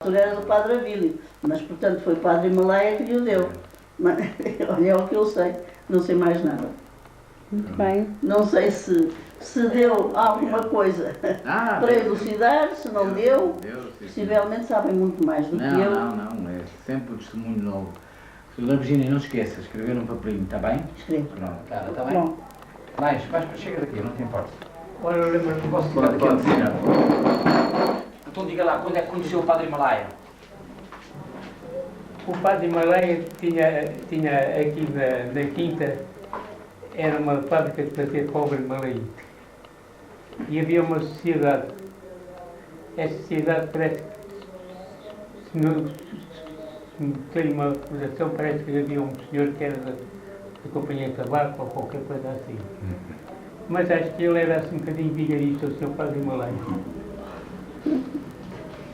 altura era do Padre Abílio, mas portanto foi o Padre Himalaia que lhe o deu. Mas, olha, é o que eu sei, não sei mais nada. Muito bem. Não sei se deu alguma coisa para elucidar, se não deu. Possivelmente sabem muito mais do que eu. Não, é sempre um testemunho novo. Dona Virgínia, não se esqueça, escrever num papelinho, está bem? Escrevo. Pronto, está bem? Bom. Vais para chega daqui, não te importa. Olha, eu lembro que Posso ficar daqui a dizer? Então diga lá, quando é que conheceu o Padre Himalaia? o Padre Himalaia tinha aqui na Quinta, era uma fábrica de fazer cobre malaíte. E havia uma sociedade. Essa sociedade parece que, se não tenho uma recordação, parece que havia um senhor que era da Companhia de Tabaco ou qualquer coisa assim. Mas acho que ele era assim um bocadinho vigarista, o Sr. Padre Himalaia.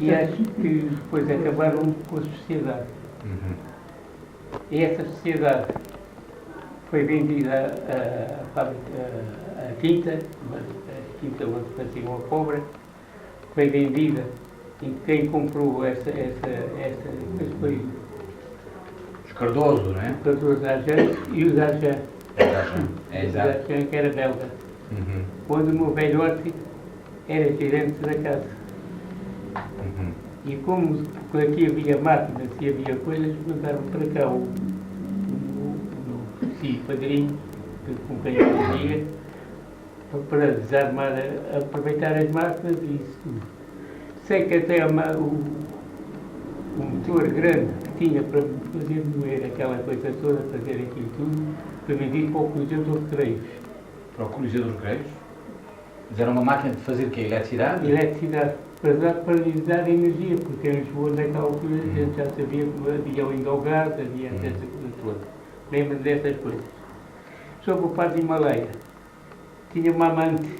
E acho que depois acabaram com a sociedade. E essa sociedade foi vendida à Quinta, a Quinta onde faziam a cobra, foi vendida e quem comprou essa depois foi Os Cardoso, não é? o Cardoso Arjan e o Arjan. É exato. O Arjan que era belga. Onde o meu velhote era gerente da casa. E como aqui havia máquinas e havia coisas, mandaram para cá o padrinho, com quem eu vivia, para desarmar, aproveitar as máquinas e isso tudo. Sei que até o motor grande que tinha para fazer moer aquela coisa toda, fazer aquilo tudo, foi vendido para o Coliseu dos Recreios. Para o Coliseu dos Recreios? Mas era uma máquina de fazer o quê? Eletricidade? Eletricidade. Para lhes dar energia, porque em Lisboa naquela altura a gente já sabia que havia o Indogás, havia essa coisa toda. Lembro dessas coisas. Sobre o Padre Himalaia, tinha uma amante,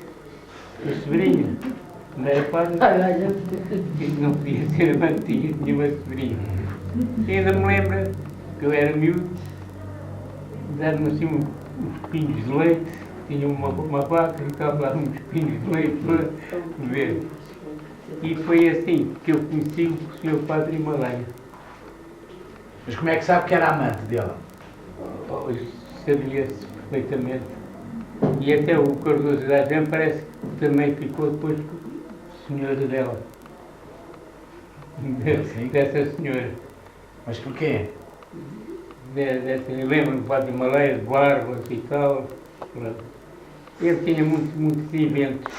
uma sobrinha, não era padre, não podia ser amante, tinha uma sobrinha. E ainda me lembro que eu era miúdo, dar-me assim uns pinhos de leite, tinha uma vaca e estava lá uns pinhos de leite para beber. E foi assim que eu conheci o Sr. Padre Himalaia. Mas como é que sabe que era amante dele? Sabia-se perfeitamente. E até o Cardoso da Arjan parece que também ficou depois senhora dela. Dessa senhora. Mas porquê? Eu lembro-me do Padre Himalaia, de barbas e tal. Ele tinha muitos eventos.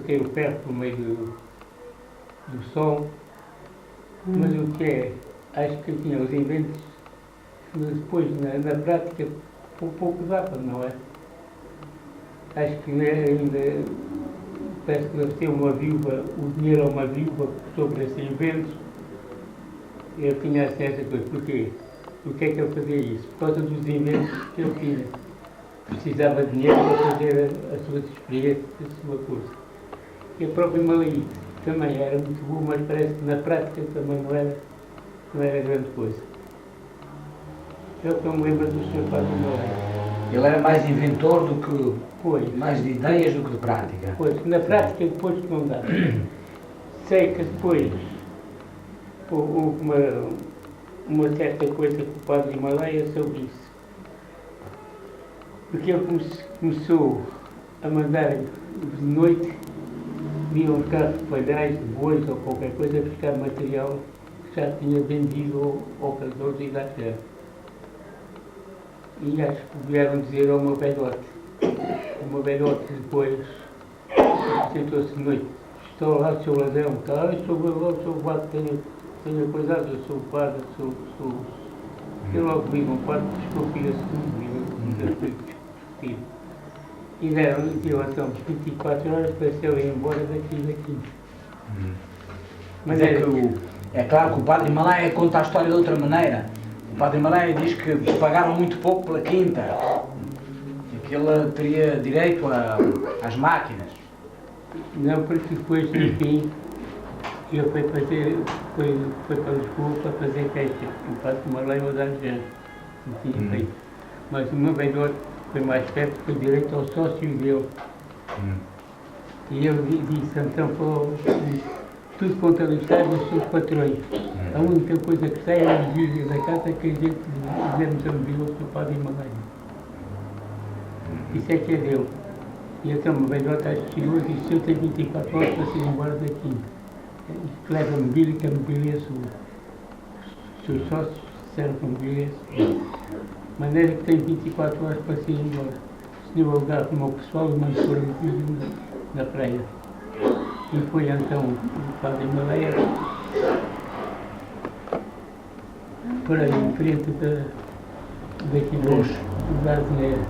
Que o ferro no meio do sol, mas o que é, acho que tinha os inventos, depois na prática pouco dava, não é? Acho que ainda parece que deve ter uma viúva, o dinheiro a uma viúva sobre esses inventos. Eu tinha assim essa coisa, porquê? Porquê é que ele fazia isso? Por causa dos inventos que ele tinha. Precisava de dinheiro para fazer as suas experiências, a sua coisa. E a própria Malaí também era muito boa, mas parece que na prática também não era grande coisa. É o que eu me lembro do Sr. Padre Malaí. Ele era mais inventor do que... Pois. Mais de ideias do que de prática. Pois, na prática depois não dá. Sei que depois houve uma certa coisa com o Padre Himalaia sobre isso. Porque ele começou a mandar de noite, vinha um carro de padrais, de bois ou qualquer coisa, a buscar material que já tinha vendido ao Cardoso e da Arjan. E acho que vieram dizer ao meu velhote. O meu velhote depois sentou-se de noite. Estou lá, sou ladrão, tá? Sou o padre, tenha cuidado, eu sou o padre, sou. Eu logo vi um padre, desconfia-se tudo, e deram dilação de 24 horas para se ele ir embora daqui. Mas é claro que o Padre Himalaia conta a história de outra maneira. O Padre Himalaia diz que pagaram muito pouco pela quinta e que ele teria direito às máquinas. Não, porque depois, no fim, ele foi para Lisboa para fazer festa. O Padre Himalaia ou da Arjan, não tinha feito. Mas o meu velhote foi mais perto, foi direito ao sócio dele. E ele disse, então, tudo contabilistado dos seus patrões. A única coisa que sai é a vigília da casa que a gente dizemos a mobília para o padre Himalaia. Isso é que é dele. E então uma velhota acho que chegou e disse: "Se eu tenho 24 horas para sair embora daqui, leva a mobília, que a mobília é sua. Os seus sócios disseram que a mobília é sua. De maneira que tenho 24 horas para sair embora. Se deu lugar para o meu pessoal, os mães foram metidos na praia. E foi então o padre Himalaia para em frente daqui do Brasileiro.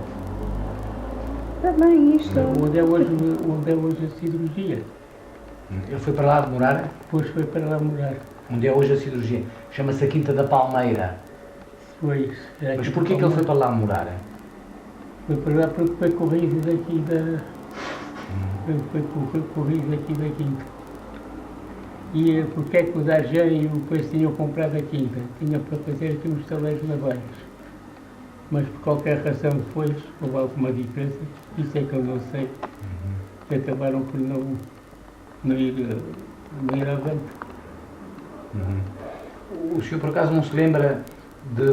Também isto. Onde é hoje a cirurgia. Ele foi para lá de morar? Depois foi para lá morar. Onde é hoje a cirurgia? Chama-se a Quinta da Palmeira. Foi. Mas porquê que ele foi para lá morar? Foi para lá porque foi corrido daqui da... Foi corrido daqui da Quinta. E porque é que o Darjan e o Coice tinham comprado a Quinta? Tinha para fazer aqui uns taleiros navais. Mas por qualquer razão depois houve alguma diferença, isso é que eu não sei, que acabaram por não ir avante. O senhor por acaso não se lembra,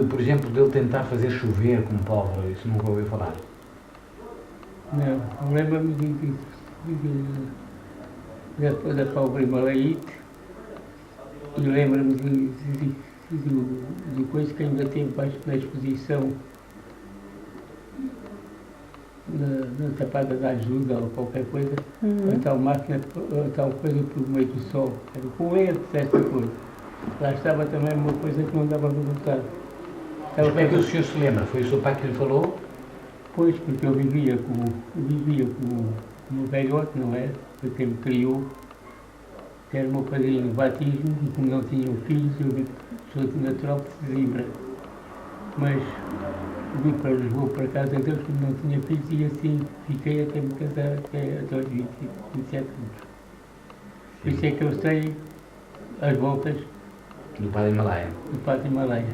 por exemplo, dele tentar fazer chover com pólvora? Isso nunca ouviu falar? Não, lembro-me da pólvora Himalaíte e lembro-me de coisa que ainda teve baixo na exposição na tapada da ajuda ou qualquer coisa, a tal máquina, a tal coisa por meio do sol, era com lentes, esta coisa. Lá estava também uma coisa que não dava resultado. Mas como é que o senhor se lembra? Foi o seu pai que lhe falou? Pois, porque eu vivia com o velhote, não é? Foi quem me criou, que era o meu padrinho no batismo, e como não tinham filhos, eu sou natural de Sesimbra. Mas vim para Lisboa, para a casa deles, como não tinha filhos, e assim fiquei até me casar, até aos 27 anos. Por isso é que eu sei as voltas do padre Himalaia. Do padre Himalaia.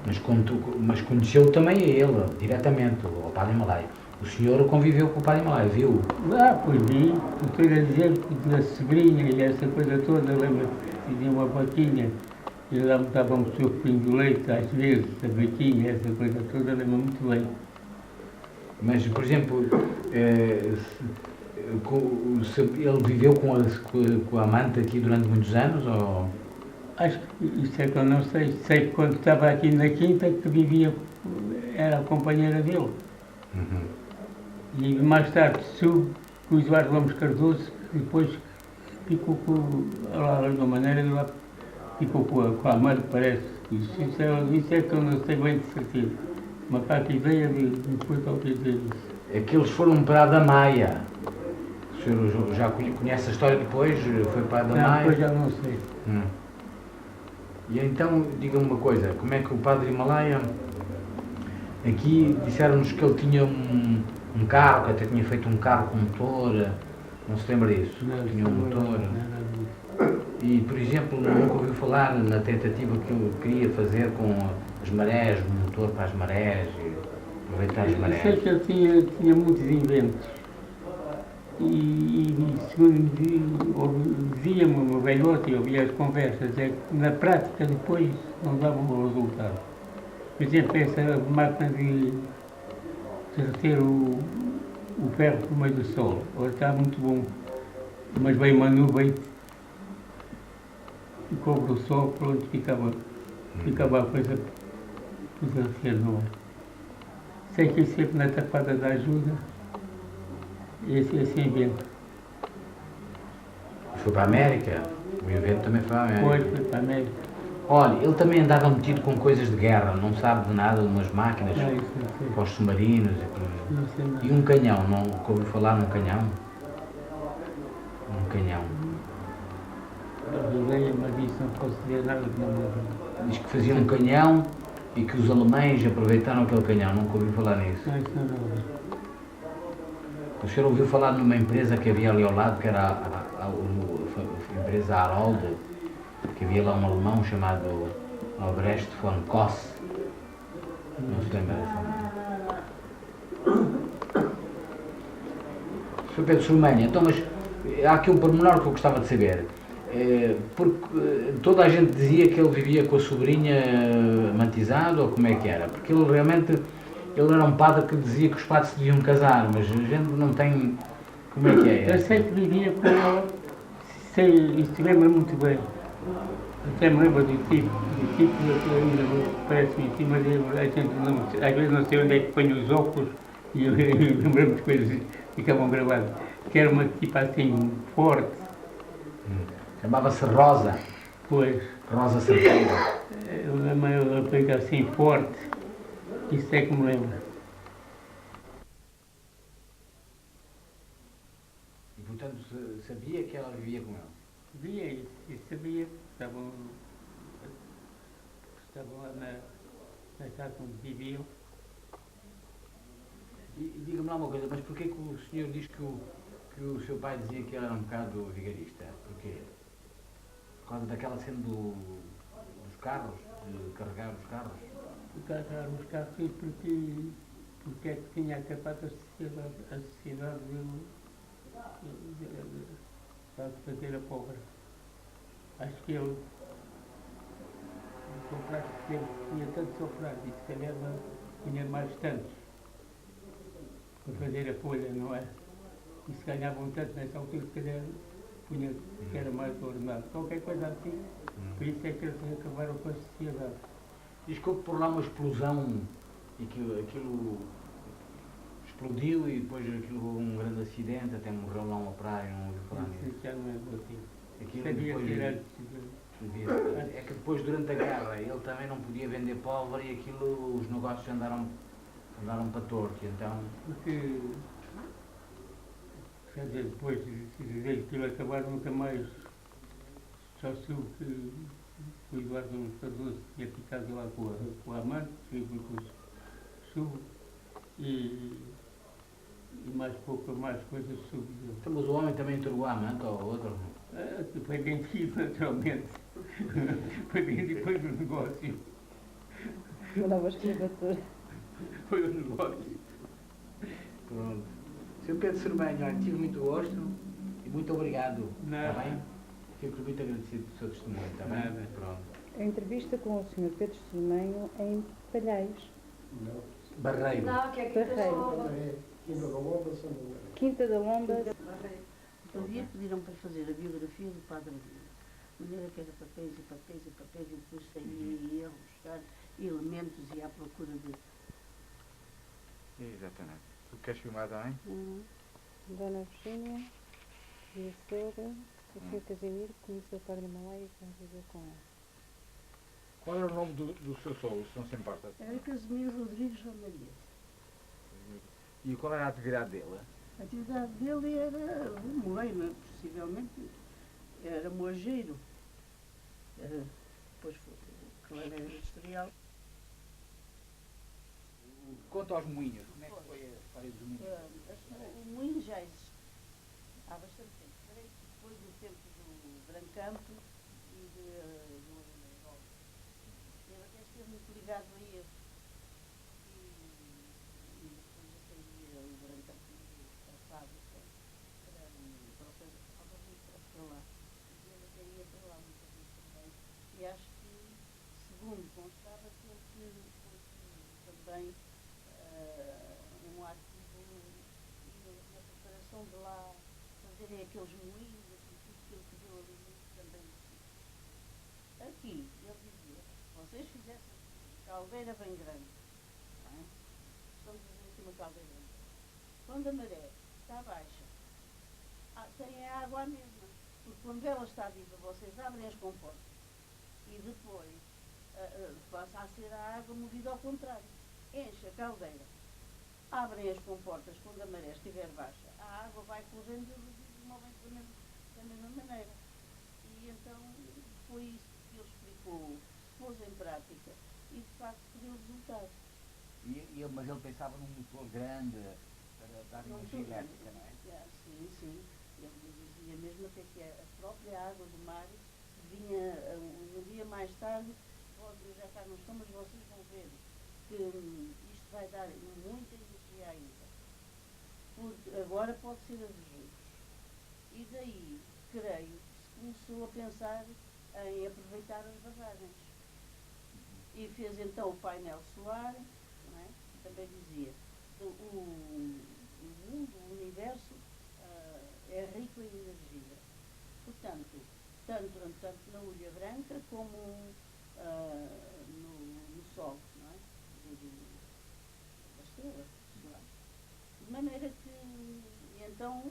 Mas conheceu também a ele, diretamente, o padre Himalaia. O senhor conviveu com o padre Himalaia, viu? Pois vi. Estou a dizer que da sobrinha e essa coisa toda, lembro que tinha uma vaquinha e lá me dava um sopinho de leite, às vezes, a vaquinha, essa coisa toda, lembro muito bem. Mas, por exemplo, ele viveu com a amante aqui durante muitos anos? Ou... Acho que isso é que eu não sei. Sei que quando estava aqui na Quinta que vivia, era a companheira dele. E mais tarde soube que o Eduardo Gomes Cardoso, depois ficou com, lá de uma maneira, lá ficou com a amante, parece. Isso é que eu não sei bem de certeza. Uma parte ideia de depois talvez dizer isso. É que eles foram para a Damaia. O senhor já conhece a história depois? Foi para a Damaia? Depois já não sei. E então, diga-me uma coisa, como é que o padre Himalaia, aqui disseram-nos que ele tinha um carro, que até tinha feito um carro com motor, não se lembra disso? Tinha um motor. E, por exemplo, nunca ouviu falar na tentativa que ele queria fazer com as marés, o motor para as marés, e aproveitar as marés. Eu sei que ele tinha muitos inventos. E segundo dizia-me o meu velhote, e ouvia as conversas, é que na prática depois não dava um resultado. Por exemplo, essa máquina de reter o ferro por meio do sol, está muito bom, mas veio uma nuvem e cobre o sol, pronto, ficava a coisa por reter, não é? Sei que sempre na tapada da ajuda, esse invento. Foi para a América? O invento também foi para a América? Foi para a América. Olha, ele também andava metido com coisas de guerra, não sabe de nada, umas máquinas para os submarinos e um canhão, nunca ouviu falar num canhão? Um canhão. Mas isso não posso dizer nada de não. Diz que fazia um canhão e que os alemães aproveitaram aquele canhão, nunca ouviu falar nisso. Não, isso não. O senhor ouviu falar numa empresa que havia ali ao lado, que era a empresa Harold, que havia lá um alemão chamado Albrecht von Koss. Não se lembra dessa? Sr. Pedro Sormanha, então, mas há aqui um pormenor que eu gostava de saber. Porque toda a gente dizia que ele vivia com a sobrinha mantizado, ou como é que era? Porque ele realmente, ele era um padre que dizia que os padres se deviam casar, mas a gente não tem, como é que é? Eu sei que vivia com ela, sei, isso lembra muito bem. Até me lembro do tipo parece-me em cima dele, a gente não, às vezes não sei onde é que põe os óculos e eu lembro-me de coisas que ficavam gravadas. Que era uma tipo assim forte. Chamava-se Rosa. Pois. Rosa Cerqueira. Uma rapariga assim forte. Isso é que me lembra. E portanto sabia que ela vivia com ele? Sabia isso, e sabia que estavam lá na casa onde viviam. E diga-me lá uma coisa, mas porquê que o senhor diz que o seu pai dizia que ele era um bocado vigarista? Porquê? Por causa daquela cena dos carros, de carregar os carros? De carregar os carros, sim, porque é que tinha acabado a sociedade dele de fazer a pobre. Acho que ele tinha tanto sofrado e se calhar tinha mais tantos para fazer a folha, não é? E se ganhavam tanto nessa altura, se calhar punha que era mais ordenado. Qualquer coisa assim. Por isso é que eles acabaram com a sociedade. Diz que houve por lá uma explosão e que aquilo explodiu e depois aquilo houve um grande acidente, até morreu lá uma praia, não ouviu falar nisso. Isso já não é relativo. Sabia que era antes. É que depois, durante a guerra, ele também não podia vender pólvora e aquilo, os negócios andaram para torto, então... Porque, quer dizer, depois de aquilo acabar, nunca mais só soube que o Eduardo Cardoso tinha ficado lá com a amante, soube, e mais coisas soube dele. Então, mas o homem também entregou a amante ou outro? Foi vendido, naturalmente. Foi vendido depois do negócio. Uma nova escravatura. Foi o negócio. Pronto. Sr. Pedro Cermeño, olha, tive muito gosto e muito obrigado. Está bem? Fico muito agradecido pelo seu testemunho, está bem? Nada. Pronto. A entrevista com o Sr. Pedro Cermeño em Palhais. Barreiro. Não, que é Barreiro. Quinta da Lomba. Um dia pediram para fazer a biografia do Padre Rio. De maneira que era papéis e papéis e papéis e depois saía e ia buscar elementos e à procura de... Exatamente. Tu queres filmar também? Dona Virgínia, Dia Souda, o Sr. Casimiro, que conheceu o Padre Malai e conviveu com ele. Qual era o nome do seu sogro, se não se importa? Era Casimiro Rodrigues Ramalhete. E qual era a atividade dele? A atividade dele era moleiro, possivelmente. Era moageiro. Depois foi clareiro industrial. Quanto aos moinhos, como é que foi a história dos moinhos? O moinho já existe há bastante tempo. Creio que depois do tempo do Brancampo e do Alentejo. Ele até esteve muito ligado a ele. E depois até ia o Brancampo para a fábrica, para lá. E ele até ia para lá muitas vezes também. E acho que, segundo constava, que ele também um ativo na preparação de lá, fazerem aqueles moinhos, aquilo tudo que ele pediu ali também. Aqui, ele dizia, se vocês fizessem caldeira bem grande, não é? Estamos a fazer aqui uma caldeira grande. Quando a maré está baixa, tem a água à mesma, porque quando ela está viva, vocês abrem as comportas e depois passa a ser a água movida ao contrário. Enche a caldeira, abrem as comportas quando a maré estiver baixa, a água vai correndo e movem-se da mesma maneira. E então foi isso que ele explicou, pôs em prática e de facto deu resultado. Mas ele pensava num motor grande para dar energia elétrica, não é? Sim, sim. Ele dizia mesmo até que a própria água do mar vinha um dia mais tarde, eu já cá não estou, mas vocês vão ver que isto vai dar muita energia ainda. Porque agora pode ser a dos juros. E daí, creio, se começou a pensar em aproveitar as barragens. E fez então o painel solar, não é? Também dizia, o mundo, o universo é rico em energia. Portanto, tanto na Ulha Branca como no Sol, não é? Da estrela solar. De maneira que, então,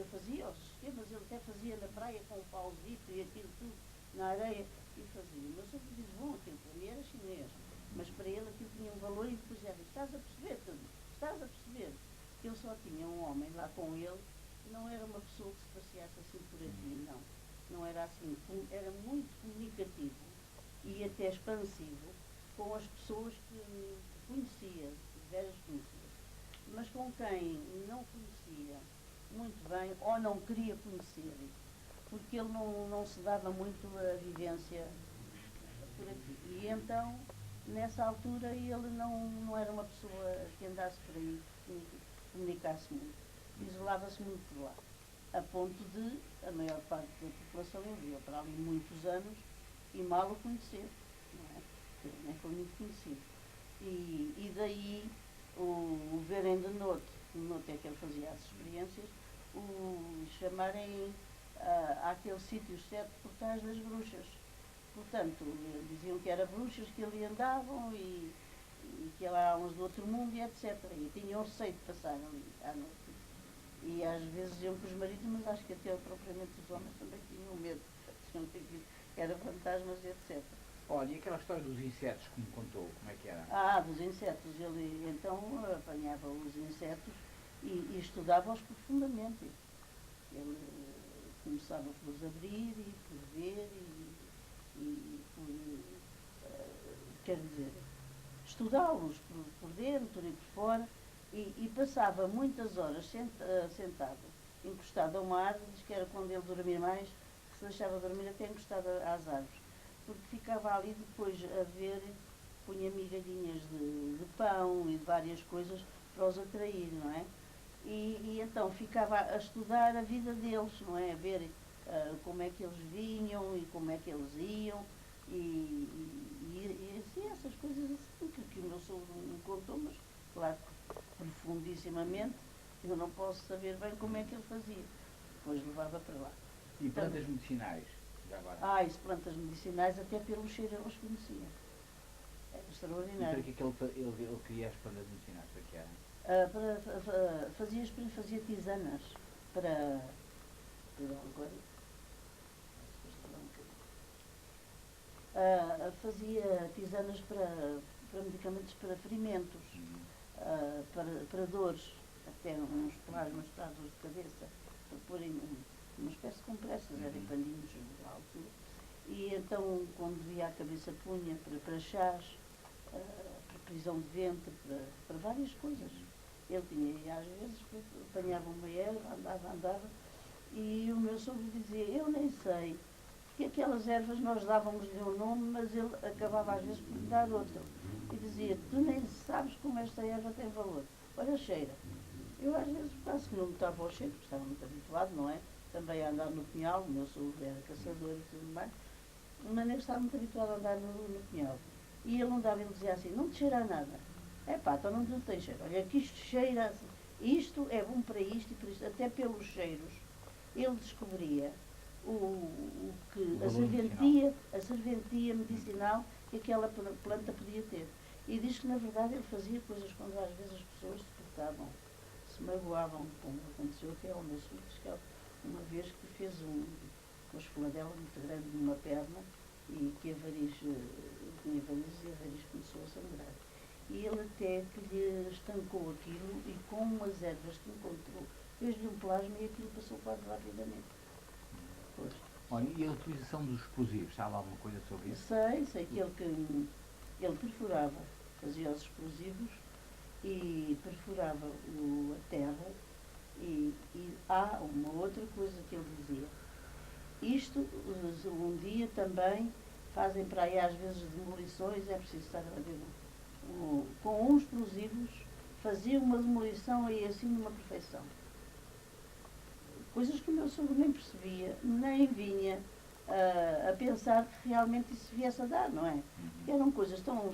fazia os sistemas, ele até fazia na praia com o pauzito e aquilo tudo na areia, e fazia. Mas eu disse, bom, aquilo para mim era chinês, mas para ele aquilo tinha um valor, e depois já disse, estás a perceber tudo, estás a perceber que ele só tinha um homem lá com ele, não era uma pessoa que se passeasse assim por aqui, não era assim, era muito comunicativo e até expansivo com as pessoas que conhecia, que veras conhecia, mas com quem não conhecia muito bem ou não queria conhecer, porque ele não se dava muito a vivência por aqui. E então, nessa altura, ele não era uma pessoa que andasse por aí, que comunicasse muito. Isolava-se muito de lá, a ponto de a maior parte da população enviou para ali muitos anos e mal o conhecer, não é? Porque nem foi muito conhecido. E daí o verem de noite é que ele fazia as experiências, o chamarem àquele sítio 7 portais das bruxas. Portanto, diziam que eram bruxas que ali andavam e que lá uns do outro mundo e etc. E tinham receio de passar ali à noite. E às vezes iam com os maridos, mas acho que até propriamente os homens também tinham medo. Tinham que era fantasmas e etc. Olha, e aquela história dos insetos que me contou, como é que era? Dos insetos. Ele então apanhava os insetos e estudava-os profundamente. Ele começava por os abrir e por ver e por, quer dizer, estudá-los por dentro e por fora e passava muitas horas sentado, encostado a uma árvore, diz que era quando ele dormia mais, que se deixava dormir até encostado às árvores, porque ficava ali depois a ver, punha migalhinhas de pão e de várias coisas para os atrair, não é? E então ficava a estudar a vida deles, não é? A ver como é que eles vinham e como é que eles iam e assim, essas coisas assim que o meu sogro me contou, mas claro, profundissimamente, eu não posso saber bem como é que ele fazia. Depois levava para lá. E plantas medicinais, já agora? Isso, plantas medicinais, até pelo cheiro eu os conhecia. Era E extraordinário. para que ele queria as plantas medicinais? Para que era? Fazia tisanas para. Fazia tisanas para medicamentos para ferimentos, para dores, até uns plasmas para dor de cabeça, para porem uma espécie de compressas, eram paninhos de altura. E então, quando via a cabeça, punha para chás, para prisão de ventre, para várias coisas. Ele tinha, e às vezes apanhava uma erva, andava, e o meu sogro dizia, eu nem sei, porque aquelas ervas nós dávamos-lhe um nome, mas ele acabava às vezes por lhe dar outro. E dizia, tu nem sabes como esta erva tem valor. Olha, cheira. Eu às vezes quase que não notava o cheiro, porque estava muito habituado, não é? Também a andar no pinhal, o meu sogro era caçador e tudo mais, mas eu estava muito habituado a andar no pinhal. E ele não dava, ele dizia assim, não te cheira a nada. Então não tem cheiro. Olha, que isto cheira assim. Isto é bom para isto e para isto. Até pelos cheiros, ele descobria a serventia medicinal que aquela planta podia ter. E diz que, na verdade, ele fazia coisas quando às vezes as pessoas se portavam, se magoavam, como aconteceu até ao meu sogro, que uma vez que fez uma esfoladela muito grande numa perna e que tinha varizes e a variz começou a sangrar. E ele até que lhe estancou aquilo e com umas ervas que encontrou, fez-lhe um plasma e aquilo passou quase rapidamente. Pois. Olha, e a utilização dos explosivos, sabe alguma coisa sobre isso? Sei que ele perfurava, fazia os explosivos e perfurava a terra e há uma outra coisa que ele dizia. Isto, um dia também fazem para aí às vezes demolições, é preciso estar a ver. Com uns explosivos faziam uma demolição aí assim numa perfeição. coisas que o meu sogro nem percebia, nem vinha a pensar que realmente isso viesse a dar, não é? Eram coisas tão